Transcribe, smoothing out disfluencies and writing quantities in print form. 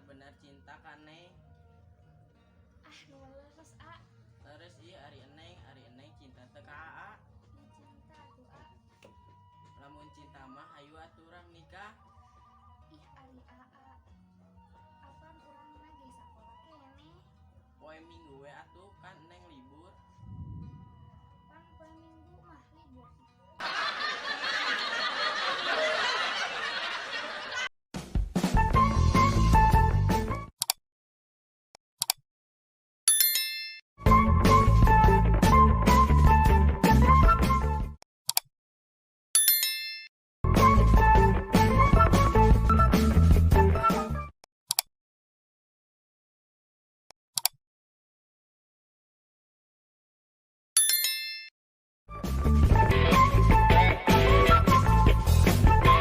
benar-benar cinta kan Neng? Ah nu leres A. Terus ari eneng cinta teu ka Aa. Cinta tuh A. Lamun cinta mah hayu atuh urang nikah. Ih ari AA. Apaan urang lagi sakola kene. Poe minggu we atuh